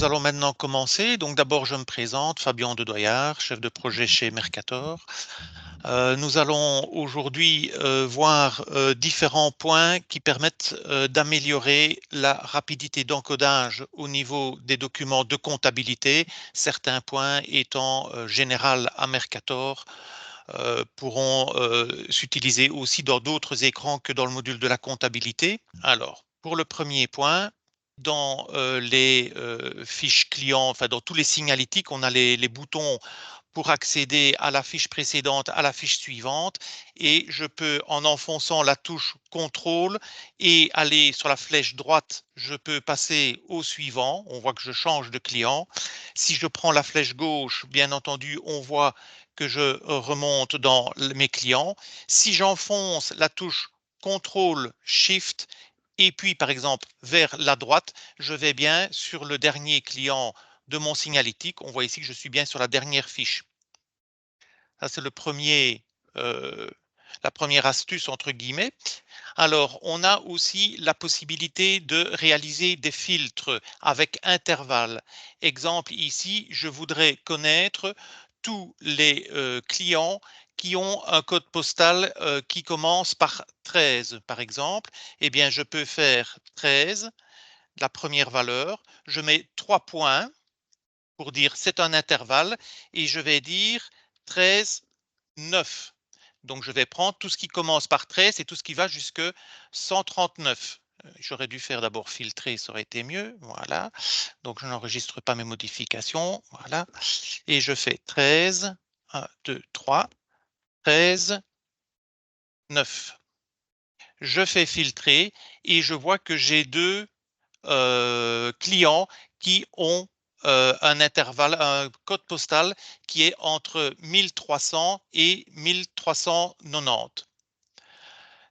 nous allons maintenant commencer. Donc d'abord, je me présente, Fabien Dedoyard, chef de projet chez Mercator. Nous allons aujourd'hui voir différents points qui permettent d'améliorer la rapidité d'encodage au niveau des documents de comptabilité. Certains points étant général à Mercator pourront s'utiliser aussi dans d'autres écrans que dans le module de la comptabilité. Alors, pour le premier point, dans les fiches clients, enfin dans tous les signalétiques, on a les boutons pour accéder à la fiche précédente, à la fiche suivante, et je peux, en enfonçant la touche contrôle et aller sur la flèche droite, je peux passer au suivant. On voit que je change de client. Si je prends la flèche gauche, bien entendu, on voit que je remonte dans mes clients. Si j'enfonce la touche contrôle shift et puis par exemple vers la droite, je vais bien sur le dernier client de mon signalétique. On voit ici que je suis bien sur la dernière fiche. Ça, c'est la première astuce entre guillemets. Alors, on a aussi la possibilité de réaliser des filtres avec intervalle. Exemple ici, je voudrais connaître tous les clients qui ont un code postal qui commence par 13, par exemple. Eh bien, je peux faire 13, la première valeur. Je mets 3 points pour dire c'est un intervalle et je vais dire 13, 9. Donc je vais prendre tout ce qui commence par 13 et tout ce qui va jusque 139. J'aurais dû faire d'abord filtrer, ça aurait été mieux. Voilà. Donc je n'enregistre pas mes modifications. Voilà. Et je fais 13, 1, 2, 3, 13, 9. Je fais filtrer et je vois que j'ai deux clients qui ont un intervalle, un code postal qui est entre 1300 et 1390.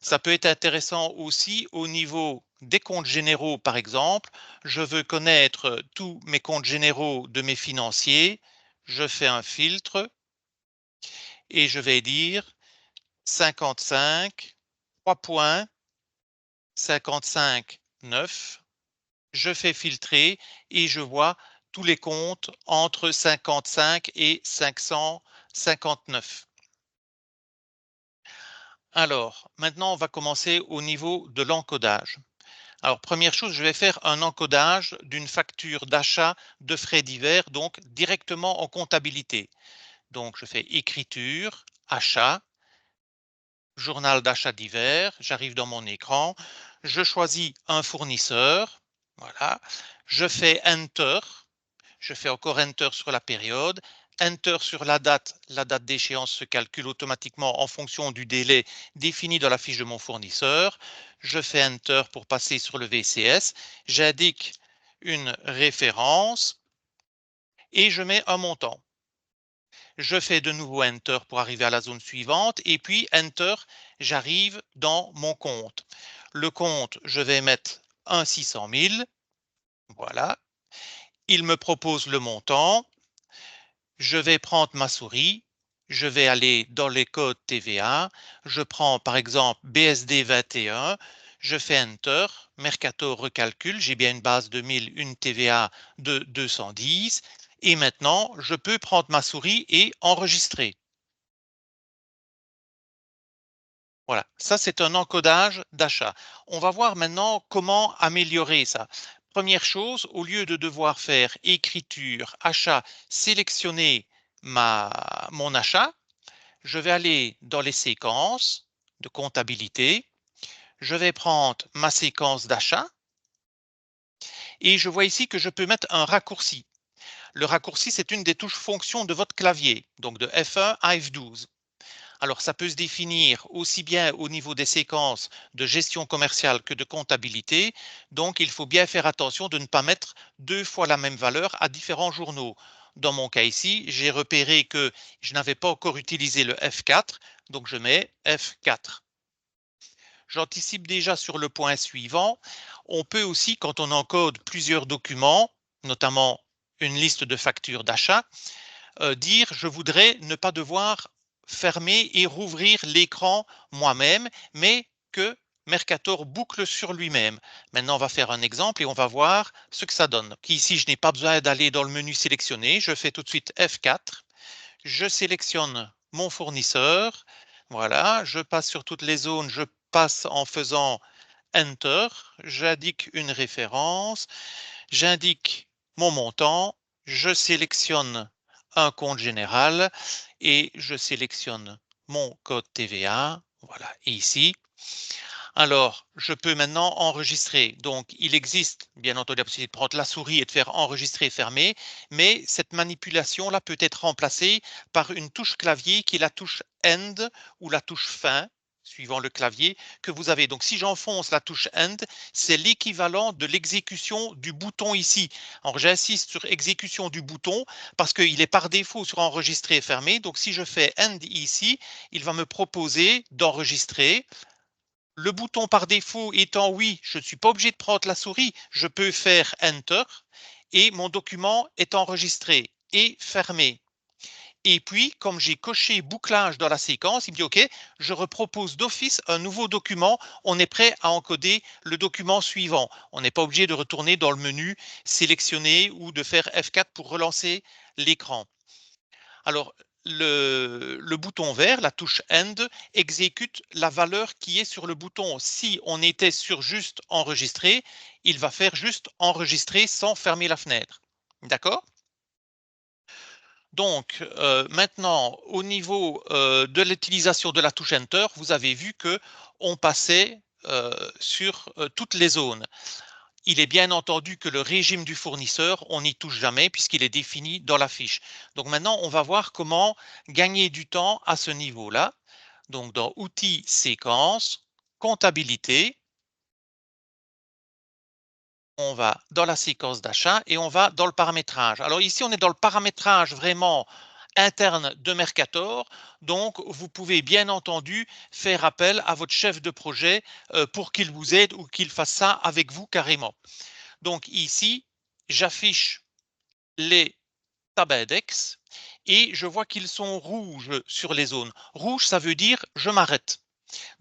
Ça peut être intéressant aussi au niveau des comptes généraux, par exemple. Je veux connaître tous mes comptes généraux de mes financiers. Je fais un filtre et je vais dire 55, 3 points, 55, 9. Je fais filtrer et je vois tous les comptes entre 55 et 559. Alors, maintenant, on va commencer au niveau de l'encodage. Alors, première chose, je vais faire un encodage d'une facture d'achat de frais divers, donc directement en comptabilité. Donc, je fais écriture, achat, journal d'achat divers, j'arrive dans mon écran, je choisis un fournisseur, voilà, je fais Enter, je fais encore Enter sur la période, Enter sur la date d'échéance se calcule automatiquement en fonction du délai défini dans la fiche de mon fournisseur, je fais Enter pour passer sur le VCS, j'indique une référence et je mets un montant. Je fais de nouveau Enter pour arriver à la zone suivante et puis Enter, j'arrive dans mon compte. Le compte, je vais mettre un 600 000, voilà. Il me propose le montant. Je vais prendre ma souris, je vais aller dans les codes TVA, je prends par exemple BSD 21, je fais Enter, Mercator recalcule, j'ai bien une base de 1000, une TVA de 210, et maintenant je peux prendre ma souris et enregistrer. Voilà, ça c'est un encodage d'achat. On va voir maintenant comment améliorer ça. Première chose, au lieu de devoir faire écriture, achat, sélectionner mon achat, je vais aller dans les séquences de comptabilité. Je vais prendre ma séquence d'achat et je vois ici que je peux mettre un raccourci. Le raccourci, c'est une des touches fonctions de votre clavier, donc de F1 à F12. Alors, ça peut se définir aussi bien au niveau des séquences de gestion commerciale que de comptabilité. Donc, il faut bien faire attention de ne pas mettre deux fois la même valeur à différents journaux. Dans mon cas ici, j'ai repéré que je n'avais pas encore utilisé le F4, donc je mets F4. J'anticipe déjà sur le point suivant. On peut aussi, quand on encode plusieurs documents, notamment une liste de factures d'achat, dire je voudrais ne pas devoir fermer et rouvrir l'écran moi-même, mais que Mercator boucle sur lui-même. Maintenant, on va faire un exemple et on va voir ce que ça donne. Donc, ici, je n'ai pas besoin d'aller dans le menu sélectionner. Je fais tout de suite F4. Je sélectionne mon fournisseur. Voilà, je passe sur toutes les zones. Je passe en faisant Enter. J'indique une référence. J'indique mon montant. Je sélectionne un compte général et je sélectionne mon code TVA. Voilà, et ici, alors, je peux maintenant enregistrer. Donc, il existe bien entendu la possibilité de prendre la souris et de faire enregistrer et fermer, mais cette manipulation-là peut être remplacée par une touche clavier qui est la touche End ou la touche Fin, suivant le clavier que vous avez. Donc, si j'enfonce la touche End, c'est l'équivalent de l'exécution du bouton ici. Alors, j'insiste sur exécution du bouton parce qu'il est par défaut sur enregistrer et fermer. Donc, si je fais End ici, il va me proposer d'enregistrer. Le bouton par défaut étant oui, je ne suis pas obligé de prendre la souris, je peux faire Enter et mon document est enregistré et fermé. Et puis, comme j'ai coché bouclage dans la séquence, il me dit OK, je repropose d'office un nouveau document. On est prêt à encoder le document suivant. On n'est pas obligé de retourner dans le menu sélectionner ou de faire F4 pour relancer l'écran. Alors, le bouton vert, la touche End, exécute la valeur qui est sur le bouton. Si on était sur juste enregistrer, il va faire juste enregistrer sans fermer la fenêtre. D'accord? Donc, maintenant, au niveau de l'utilisation de la touche Enter, vous avez vu que on passait sur toutes les zones. Il est bien entendu que le régime du fournisseur, on n'y touche jamais puisqu'il est défini dans la fiche. Donc maintenant, on va voir comment gagner du temps à ce niveau-là. Donc dans Outils, Séquences, Comptabilité, on va dans la séquence d'achat et on va dans le paramétrage. Alors ici, on est dans le paramétrage vraiment interne de Mercator. Donc, vous pouvez bien entendu faire appel à votre chef de projet pour qu'il vous aide ou qu'il fasse ça avec vous carrément. Donc ici, j'affiche les tab index et je vois qu'ils sont rouges sur les zones. Rouge, ça veut dire je m'arrête.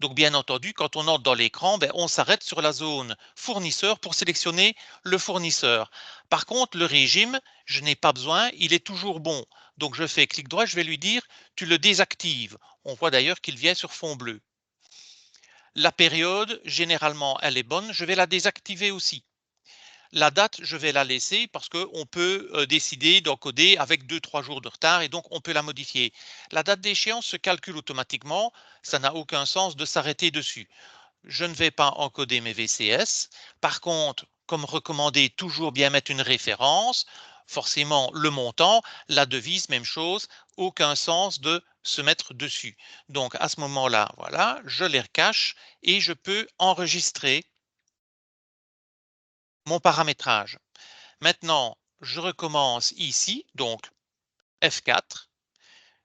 Donc bien entendu, quand on entre dans l'écran, on s'arrête sur la zone fournisseur pour sélectionner le fournisseur. Par contre, le régime, je n'ai pas besoin, il est toujours bon. Donc je fais clic droit, je vais lui dire tu le désactives. On voit d'ailleurs qu'il vient sur fond bleu. La période, généralement, elle est bonne, je vais la désactiver aussi. La date, je vais la laisser parce qu'on peut décider d'encoder avec 2-3 jours de retard et donc on peut la modifier. La date d'échéance se calcule automatiquement, ça n'a aucun sens de s'arrêter dessus. Je ne vais pas encoder mes VCS. Par contre, comme recommandé, toujours bien mettre une référence, forcément le montant, la devise, même chose, aucun sens de se mettre dessus. Donc à ce moment-là, voilà, je les recache et je peux enregistrer mon paramétrage. Maintenant, je recommence ici, donc F4.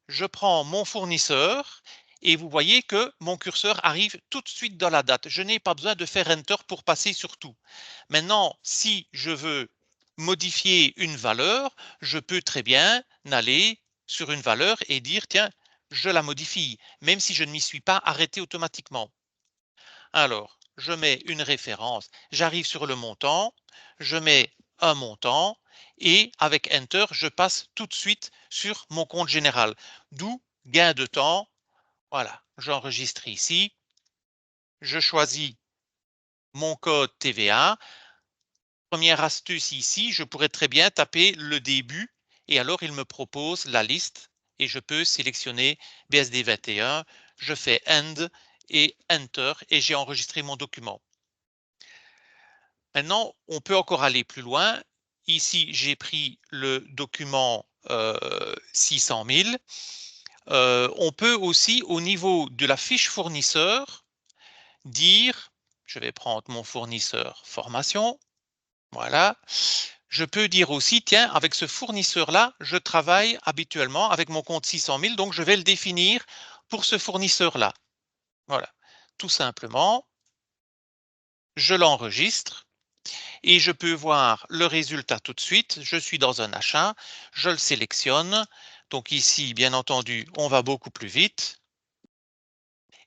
Je prends mon fournisseur et vous voyez que mon curseur arrive tout de suite dans la date. Je n'ai pas besoin de faire Enter pour passer sur tout. Maintenant, si je veux modifier une valeur, je peux très bien aller sur une valeur et dire, tiens, je la modifie, même si je ne m'y suis pas arrêté automatiquement. Alors, je mets une référence, j'arrive sur le montant, je mets un montant et avec Enter, je passe tout de suite sur mon compte général. D'où gain de temps. Voilà, j'enregistre ici, je choisis mon code TVA. Première astuce ici, je pourrais très bien taper le début et alors il me propose la liste et je peux sélectionner BSD 21, je fais End et Enter et j'ai enregistré mon document. Maintenant, on peut encore aller plus loin. Ici, j'ai pris le document 600 000. On peut aussi, au niveau de la fiche fournisseur, dire, je vais prendre mon fournisseur formation, voilà. Je peux dire aussi, tiens, avec ce fournisseur-là, je travaille habituellement avec mon compte 600 000, donc je vais le définir pour ce fournisseur-là. Voilà, tout simplement, je l'enregistre. Et je peux voir le résultat tout de suite. Je suis dans un achat, je le sélectionne. Donc ici, bien entendu, on va beaucoup plus vite.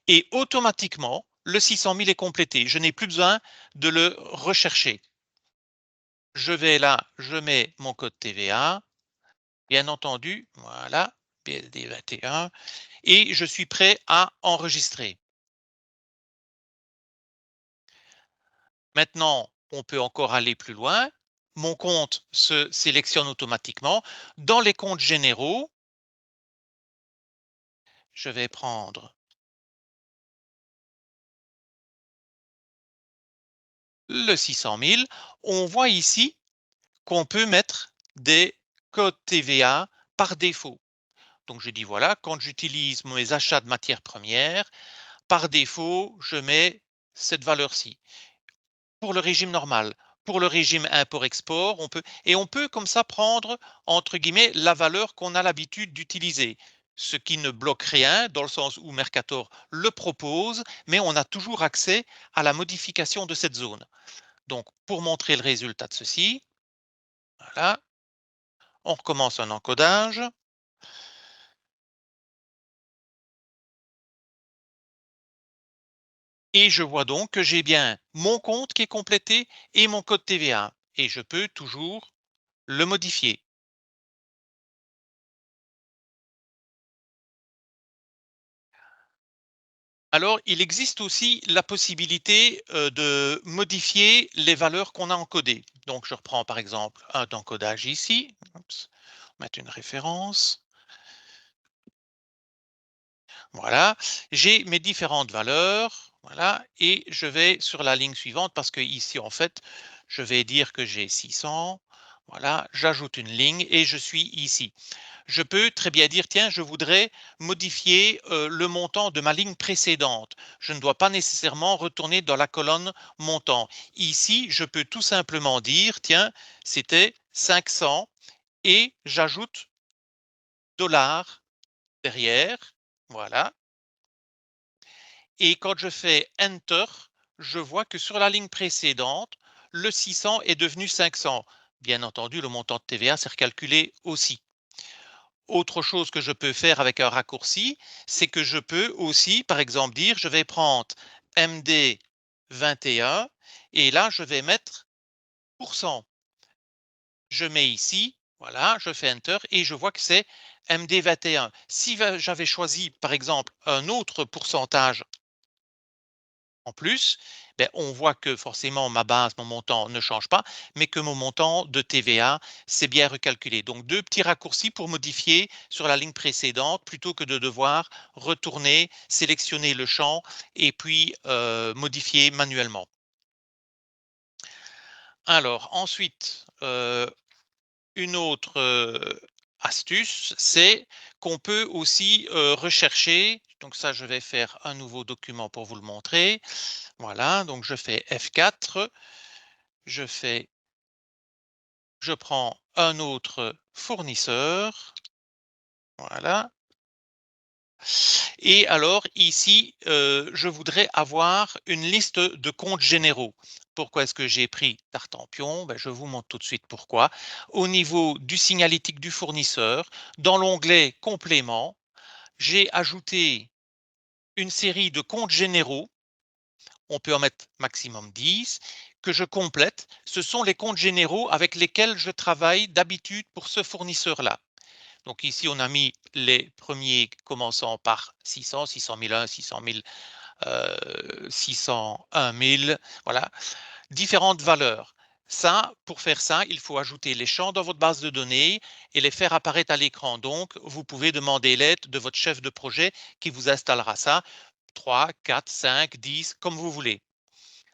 Et automatiquement, le 600 000 est complété. Je n'ai plus besoin de le rechercher. Je vais là, je mets mon code TVA, bien entendu, voilà, BLD 21, et je suis prêt à enregistrer. Maintenant, on peut encore aller plus loin. Mon compte se sélectionne automatiquement. Dans les comptes généraux, je vais prendre le 600 000. On voit ici qu'on peut mettre des codes TVA par défaut. Donc je dis voilà, quand j'utilise mes achats de matières premières, par défaut, je mets cette valeur-ci. Pour le régime normal. Pour le régime import-export, on peut comme ça prendre, entre guillemets, la valeur qu'on a l'habitude d'utiliser. Ce qui ne bloque rien, dans le sens où Mercator le propose, mais on a toujours accès à la modification de cette zone. Donc, pour montrer le résultat de ceci, voilà, on recommence un encodage. Et je vois donc que j'ai bien mon compte qui est complété et mon code TVA. Et je peux toujours le modifier. Alors, il existe aussi la possibilité de modifier les valeurs qu'on a encodées. Donc, je reprends par exemple un encodage ici. Oups, mettre une référence. Voilà, j'ai mes différentes valeurs. Voilà, et je vais sur la ligne suivante parce que ici, en fait, je vais dire que j'ai 600. Voilà, j'ajoute une ligne et je suis ici. Je peux très bien dire, tiens, je voudrais modifier le montant de ma ligne précédente. Je ne dois pas nécessairement retourner dans la colonne montant. Ici, je peux tout simplement dire, tiens, c'était 500 et j'ajoute dollars derrière. Voilà. Et quand je fais Enter, je vois que sur la ligne précédente, le 600 est devenu 500. Bien entendu, le montant de TVA s'est recalculé aussi. Autre chose que je peux faire avec un raccourci, c'est que je peux aussi, par exemple, dire je vais prendre MD 21 et là je vais mettre pourcent. Je mets ici, voilà, je fais Enter et je vois que c'est MD 21. Si j'avais choisi, par exemple, un autre pourcentage en plus, ben, on voit que forcément ma base, mon montant ne change pas, mais que mon montant de TVA, c'est bien recalculé. Donc deux petits raccourcis pour modifier sur la ligne précédente plutôt que de devoir retourner, sélectionner le champ et puis modifier manuellement. Alors ensuite, une autre astuce, c'est qu'on peut aussi rechercher, donc ça je vais faire un nouveau document pour vous le montrer. Voilà, donc je fais F4, je fais, je prends un autre fournisseur, voilà. Et alors ici, je voudrais avoir une liste de comptes généraux. Pourquoi est-ce que j'ai pris Tartampion? Ben, je vous montre tout de suite pourquoi. Au niveau du signalétique du fournisseur, dans l'onglet Complément, j'ai ajouté une série de comptes généraux. On peut en mettre maximum 10, que je complète. Ce sont les comptes généraux avec lesquels je travaille d'habitude pour ce fournisseur-là. Donc ici, on a mis les premiers commençant par 600, 600 001, 600 000, 601 000, voilà, différentes valeurs. Ça, pour faire ça, il faut ajouter les champs dans votre base de données et les faire apparaître à l'écran. Donc, vous pouvez demander l'aide de votre chef de projet qui vous installera ça, 3, 4, 5, 10, comme vous voulez.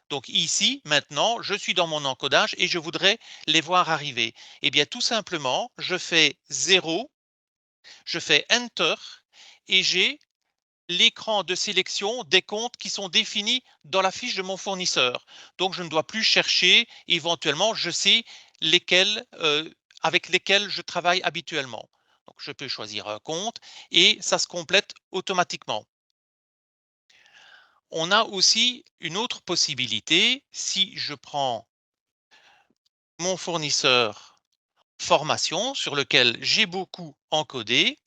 Donc ici, maintenant, je suis dans mon encodage et je voudrais les voir arriver. Eh bien, tout simplement, je fais 0, je fais Enter et j'ai l'écran de sélection des comptes qui sont définis dans la fiche de mon fournisseur. Donc, je ne dois plus chercher. Éventuellement, je sais lesquels, avec lesquels je travaille habituellement. Donc, je peux choisir un compte et ça se complète automatiquement. On a aussi une autre possibilité. Si je prends mon fournisseur formation sur lequel j'ai beaucoup encodé.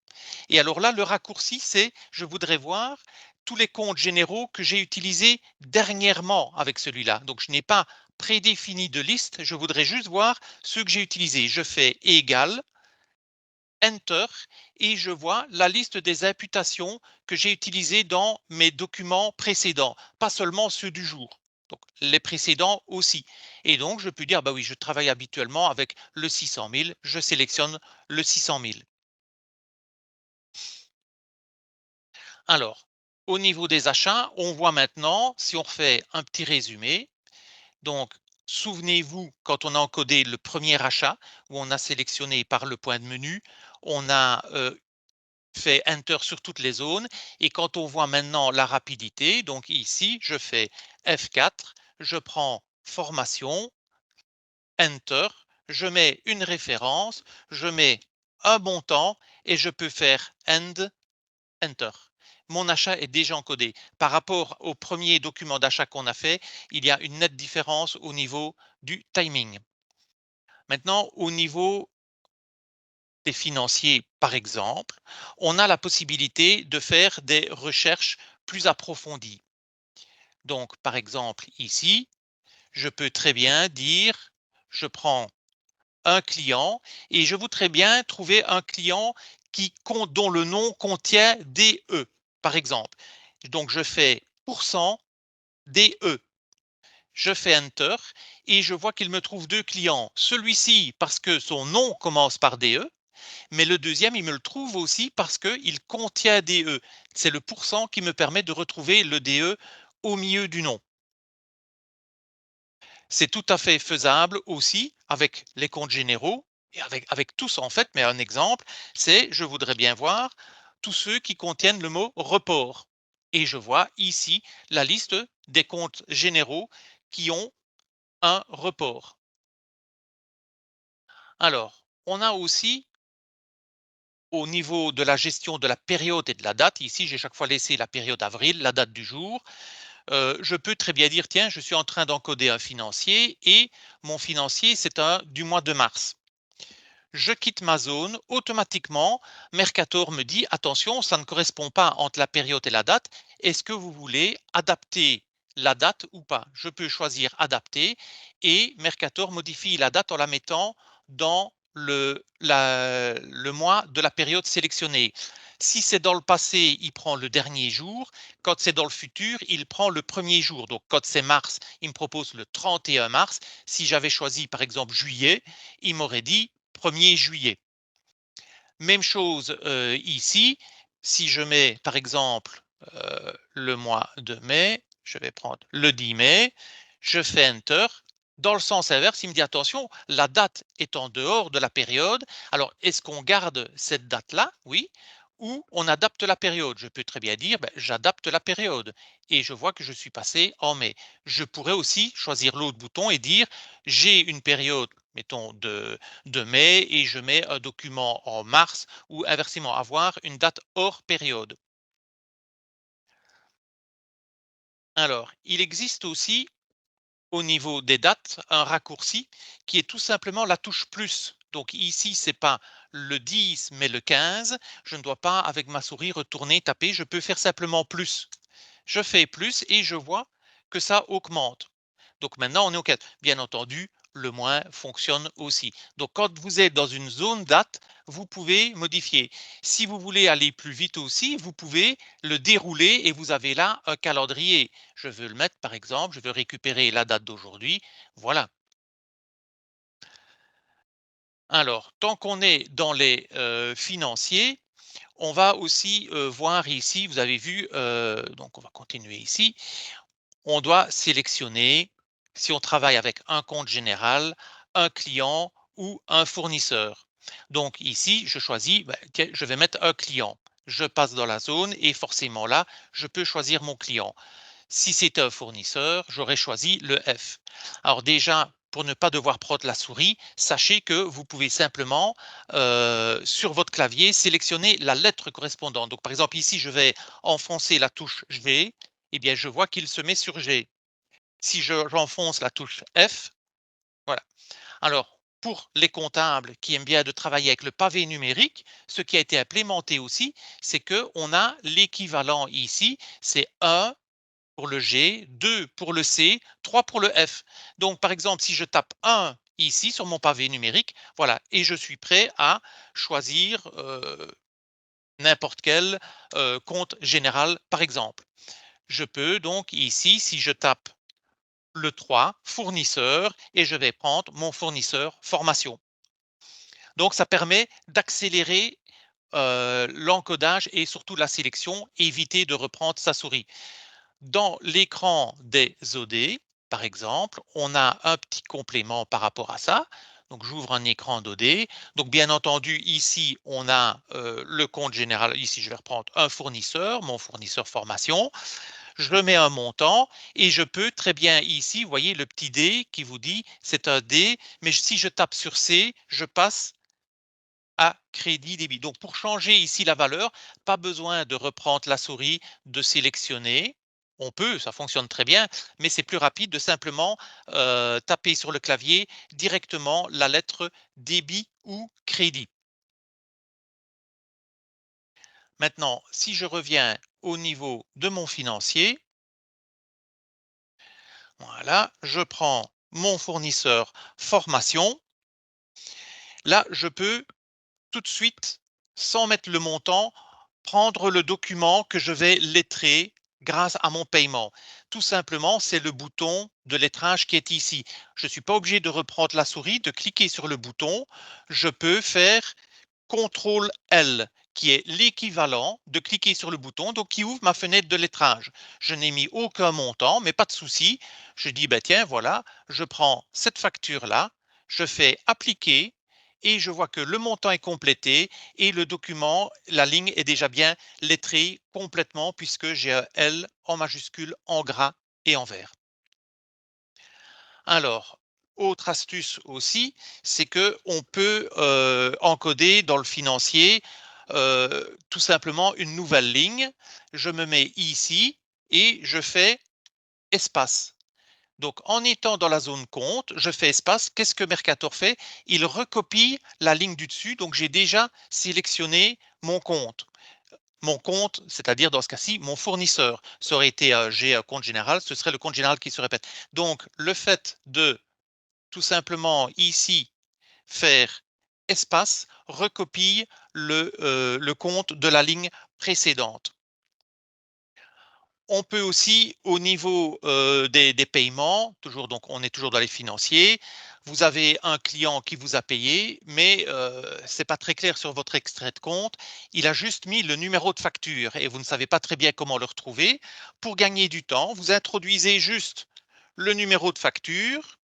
Et alors là, le raccourci, c'est je voudrais voir tous les comptes généraux que j'ai utilisés dernièrement avec celui-là. Donc, je n'ai pas prédéfini de liste, je voudrais juste voir ceux que j'ai utilisés. Je fais égal, Enter, et je vois la liste des imputations que j'ai utilisées dans mes documents précédents, pas seulement ceux du jour. Donc, les précédents aussi. Et donc, je peux dire, bah oui, je travaille habituellement avec le 600 000, je sélectionne le 600 000. Alors, au niveau des achats, on voit maintenant, si on refait un petit résumé, donc souvenez-vous, quand on a encodé le premier achat, où on a sélectionné par le point de menu, on a fait Enter sur toutes les zones, et quand on voit maintenant la rapidité, donc ici, je fais F4, je prends Formation, Enter, je mets une référence, je mets un montant, et je peux faire End, Enter. Mon achat est déjà encodé. Par rapport au premier document d'achat qu'on a fait, il y a une nette différence au niveau du timing. Maintenant, au niveau des financiers, par exemple, on a la possibilité de faire des recherches plus approfondies. Donc, par exemple, ici, je peux très bien dire, je prends un client et je voudrais bien trouver un client dont le nom contient DE, par exemple. Donc, je fais pourcent DE. Je fais Enter et je vois qu'il me trouve deux clients. Celui-ci parce que son nom commence par DE, mais le deuxième, il me le trouve aussi parce qu'il contient DE. C'est le pourcent qui me permet de retrouver le DE au milieu du nom. C'est tout à fait faisable aussi avec les comptes généraux et avec tous en fait, mais un exemple, c'est je voudrais bien voir tous ceux qui contiennent le mot report. Et je vois ici la liste des comptes généraux qui ont un report. Alors, on a aussi au niveau de la gestion de la période et de la date, ici j'ai chaque fois laissé la période avril, la date du jour, je peux très bien dire tiens, je suis en train d'encoder un financier et mon financier c'est un du mois de mars. Je quitte ma zone, automatiquement, Mercator me dit attention, ça ne correspond pas entre la période et la date. Est-ce que vous voulez adapter la date ou pas? Je peux choisir adapter et Mercator modifie la date en la mettant dans le mois de la période sélectionnée. Si c'est dans le passé, il prend le dernier jour. Quand c'est dans le futur, il prend le premier jour. Donc, quand c'est mars, il me propose le 31 mars. Si j'avais choisi, par exemple, juillet, il m'aurait dit 1er juillet. Même chose ici, si je mets par exemple le mois de mai, je vais prendre le 10 mai, je fais Enter. Dans le sens inverse, il me dit attention, la date est en dehors de la période. Alors, est-ce qu'on garde cette date-là? Oui. Ou on adapte la période. Je peux très bien dire, ben, j'adapte la période. Et je vois que je suis passé en mai. Je pourrais aussi choisir l'autre bouton et dire, j'ai une période, mettons, de mai et je mets un document en mars ou inversement avoir une date hors période. Alors, il existe aussi au niveau des dates un raccourci qui est tout simplement la touche plus. Donc ici, c'est pas le 10 mais le 15. Je ne dois pas avec ma souris retourner taper, je peux faire simplement plus. Je fais plus et je vois que ça augmente. Donc maintenant, on est au 4. Bien entendu, le moins fonctionne aussi. Donc quand vous êtes dans une zone date, vous pouvez modifier. Si vous voulez aller plus vite aussi, vous pouvez le dérouler et vous avez là un calendrier. Je veux le mettre par exemple, je veux récupérer la date d'aujourd'hui. Voilà. Alors, tant qu'on est dans les financiers, on va aussi voir ici, vous avez vu, donc on va continuer ici, on doit sélectionner si on travaille avec un compte général, un client ou un fournisseur. Donc ici, je choisis, ben, je vais mettre un client. Je passe dans la zone et forcément là, je peux choisir mon client. Si c'était un fournisseur, j'aurais choisi le F. Alors déjà, pour ne pas devoir prendre la souris, sachez que vous pouvez simplement, sur votre clavier, sélectionner la lettre correspondante. Donc par exemple ici, je vais enfoncer la touche G, eh bien je vois qu'il se met sur G. Si j'enfonce la touche F, voilà. Alors pour les comptables qui aiment bien de travailler avec le pavé numérique, ce qui a été implémenté aussi, c'est qu'on a l'équivalent ici, c'est 1 pour le G, 2 pour le C, 3 pour le F. Donc, par exemple, si je tape 1 ici sur mon pavé numérique, voilà, et je suis prêt à choisir n'importe quel compte général, par exemple. Je peux donc ici, si je tape le 3, fournisseur, et je vais prendre mon fournisseur formation. Donc, ça permet d'accélérer l'encodage et surtout la sélection, éviter de reprendre sa souris. Dans l'écran des OD, par exemple, on a un petit complément par rapport à ça. Donc, j'ouvre un écran d'OD. Donc, bien entendu, ici, on a le compte général. Ici, je vais reprendre un fournisseur, mon fournisseur formation. Je remets un montant et je peux très bien ici, vous voyez le petit D qui vous dit c'est un D, mais si je tape sur C, je passe à crédit débit. Donc, pour changer ici la valeur, pas besoin de reprendre la souris, de sélectionner. On peut, ça fonctionne très bien, mais c'est plus rapide de simplement taper sur le clavier directement la lettre débit ou crédit. Maintenant, si je reviens au niveau de mon financier, voilà, je prends mon fournisseur formation. Là, je peux tout de suite, sans mettre le montant, prendre le document que je vais lettrer grâce à mon paiement. Tout simplement, c'est le bouton de lettrage qui est ici. Je ne suis pas obligé de reprendre la souris, de cliquer sur le bouton. Je peux faire CTRL L, qui est l'équivalent de cliquer sur le bouton, donc qui ouvre ma fenêtre de lettrage. Je n'ai mis aucun montant, mais pas de souci. Je dis, ben tiens, voilà, je prends cette facture-là, je fais appliquer et je vois que le montant est complété et le document, la ligne est déjà bien lettrée complètement puisque j'ai un L en majuscule, en gras et en vert. Alors, autre astuce aussi, c'est que on peut encoder dans le financier tout simplement une nouvelle ligne. Je me mets ici et je fais espace. Donc, en étant dans la zone compte, je fais espace. Qu'est-ce que Mercator fait? Il recopie la ligne du dessus. Donc, j'ai déjà sélectionné mon compte. Mon compte, c'est-à-dire dans ce cas-ci, mon fournisseur. Ça aurait été j'ai un compte général, ce serait le compte général qui se répète. Donc, le fait de tout simplement ici faire espace recopie le compte de la ligne précédente. On peut aussi au niveau des paiements, toujours donc on est toujours dans les financiers, vous avez un client qui vous a payé, mais ce n'est pas très clair sur votre extrait de compte. Il a juste mis le numéro de facture et vous ne savez pas très bien comment le retrouver. Pour gagner du temps, vous introduisez juste le numéro de facture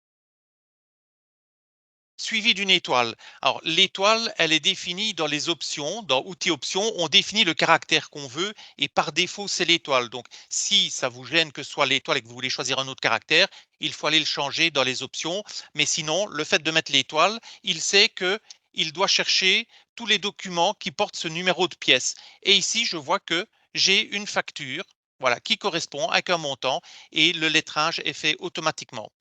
suivi d'une étoile. Alors, l'étoile, elle est définie dans les options, dans outils options, on définit le caractère qu'on veut et par défaut, c'est l'étoile. Donc, si ça vous gêne que ce soit l'étoile et que vous voulez choisir un autre caractère, il faut aller le changer dans les options. Mais sinon, le fait de mettre l'étoile, il sait que il doit chercher tous les documents qui portent ce numéro de pièce. Et ici, je vois que j'ai une facture, voilà, qui correspond avec un montant et le lettrage est fait automatiquement.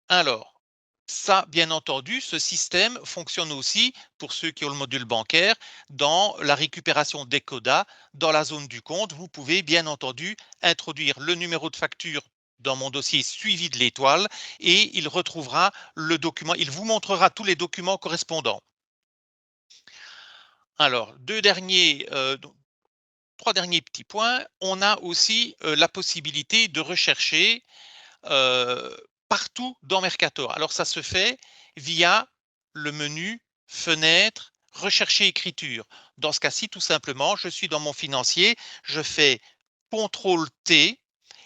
Alors, ça, bien entendu, ce système fonctionne aussi pour ceux qui ont le module bancaire dans la récupération des codas dans la zone du compte. Vous pouvez bien entendu introduire le numéro de facture dans mon dossier suivi de l'étoile et il retrouvera le document. Il vous montrera tous les documents correspondants. Alors, trois derniers petits points. On a aussi la possibilité de rechercher partout dans Mercator. Alors ça se fait via le menu Fenêtre, Rechercher écriture. Dans ce cas-ci, tout simplement, je suis dans mon financier, je fais CTRL T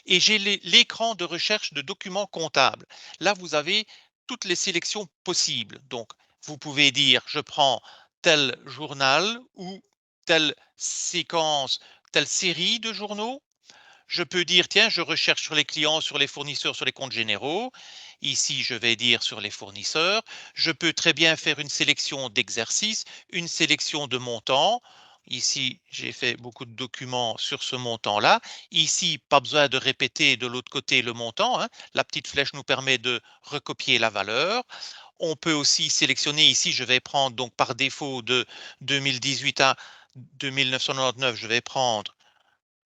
et j'ai l'écran de recherche de documents comptables. Là, vous avez toutes les sélections possibles. Donc, vous pouvez dire, je prends tel journal ou telle séquence, telle série de journaux. Je peux dire, tiens, je recherche sur les clients, sur les fournisseurs, sur les comptes généraux. Ici, je vais dire sur les fournisseurs. Je peux très bien faire une sélection d'exercices, une sélection de montants. Ici, j'ai fait beaucoup de documents sur ce montant-là. Ici, pas besoin de répéter de l'autre côté le montant, hein. La petite flèche nous permet de recopier la valeur. On peut aussi sélectionner ici, je vais prendre donc par défaut de 2018 à 2999, je vais prendre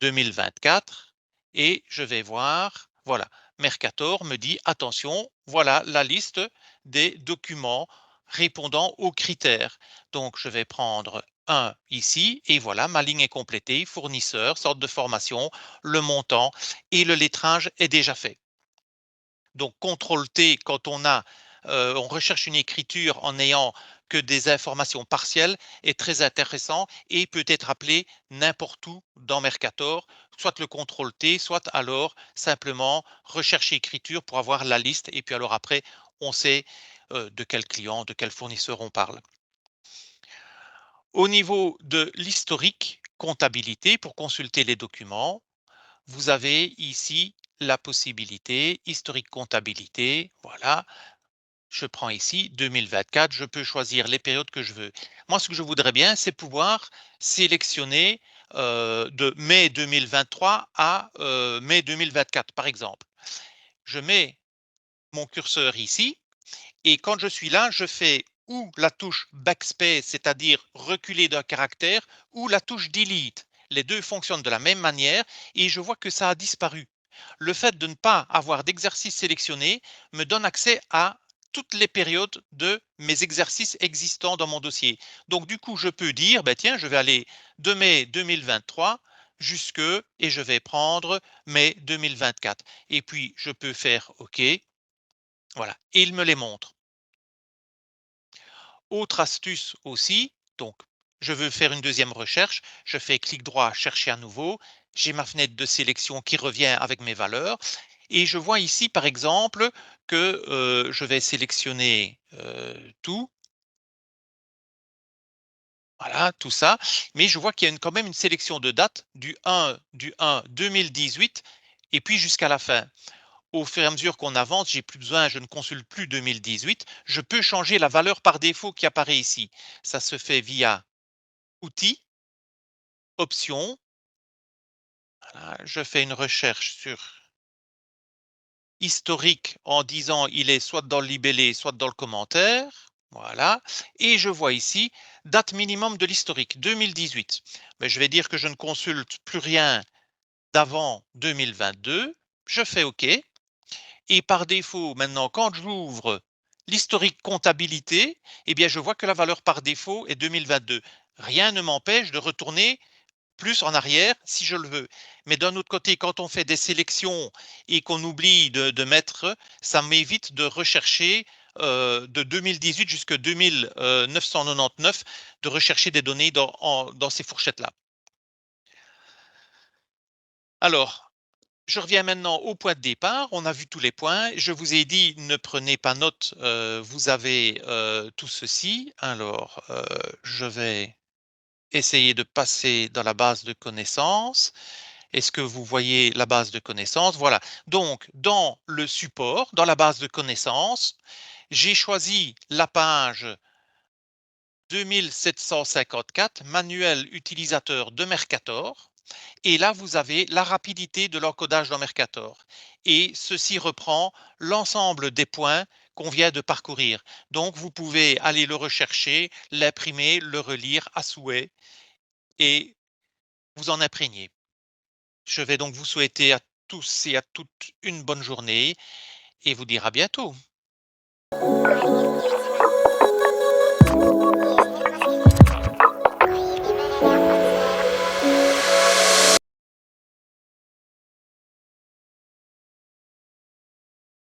2024 et je vais voir, voilà, Mercator me dit attention, voilà la liste des documents répondant aux critères. Donc je vais prendre un ici et voilà, ma ligne est complétée, fournisseur, sorte de formation, le montant et le lettrage est déjà fait. Donc CTRL T quand on recherche une écriture en n'ayant que des informations partielles est très intéressant et peut être appelé n'importe où dans Mercator, soit le CTRL T, soit alors simplement rechercher écriture pour avoir la liste et puis alors après on sait de quel client, de quel fournisseur on parle. Au niveau de l'historique comptabilité pour consulter les documents, vous avez ici la possibilité historique comptabilité, voilà. Je prends ici 2024, je peux choisir les périodes que je veux. Moi, ce que je voudrais bien, c'est pouvoir sélectionner de mai 2023 à mai 2024, par exemple. Je mets mon curseur ici et quand je suis là, je fais ou la touche backspace, c'est-à-dire reculer d'un caractère, ou la touche delete. Les deux fonctionnent de la même manière et je vois que ça a disparu. Le fait de ne pas avoir d'exercice sélectionné me donne accès à toutes les périodes de mes exercices existants dans mon dossier. Donc du coup, je peux dire, ben tiens, je vais aller de mai 2023 jusque et je vais prendre mai 2024. Et puis, je peux faire OK. Voilà. Et il me les montre. Autre astuce aussi, donc je veux faire une deuxième recherche, je fais clic droit, chercher à nouveau, j'ai ma fenêtre de sélection qui revient avec mes valeurs et je vois ici par exemple que je vais sélectionner tout, voilà, tout ça, mais je vois qu'il y a quand même une sélection de dates du 1 2018 et puis jusqu'à la fin. Au fur et à mesure qu'on avance, j'ai plus besoin, je ne consulte plus 2018, je peux changer la valeur par défaut qui apparaît ici. Ça se fait via Outils, Options, voilà, je fais une recherche sur historique en disant il est soit dans le libellé, soit dans le commentaire, voilà, et je vois ici date minimum de l'historique 2018. Mais je vais dire que je ne consulte plus rien d'avant 2022, je fais OK. Et par défaut, maintenant, quand j'ouvre l'historique comptabilité, eh bien, je vois que la valeur par défaut est 2022. Rien ne m'empêche de retourner plus en arrière si je le veux. Mais d'un autre côté, quand on fait des sélections et qu'on oublie de mettre, ça m'évite de rechercher de 2018 jusqu'à 2999, de rechercher des données dans ces fourchettes-là. Alors, je reviens maintenant au point de départ. On a vu tous les points. Je vous ai dit, ne prenez pas note, vous avez tout ceci. Alors, je vais essayer de passer dans la base de connaissances. Est-ce que vous voyez la base de connaissances? Voilà. Donc, dans le support, dans la base de connaissances, j'ai choisi la page 2754, manuel utilisateur de Mercator. Et là, vous avez la rapidité de l'encodage dans Mercator. Et ceci reprend l'ensemble des points qu'on vient de parcourir. Donc, vous pouvez aller le rechercher, l'imprimer, le relire à souhait et vous en imprégner. Je vais donc vous souhaiter à tous et à toutes une bonne journée et vous dire à bientôt.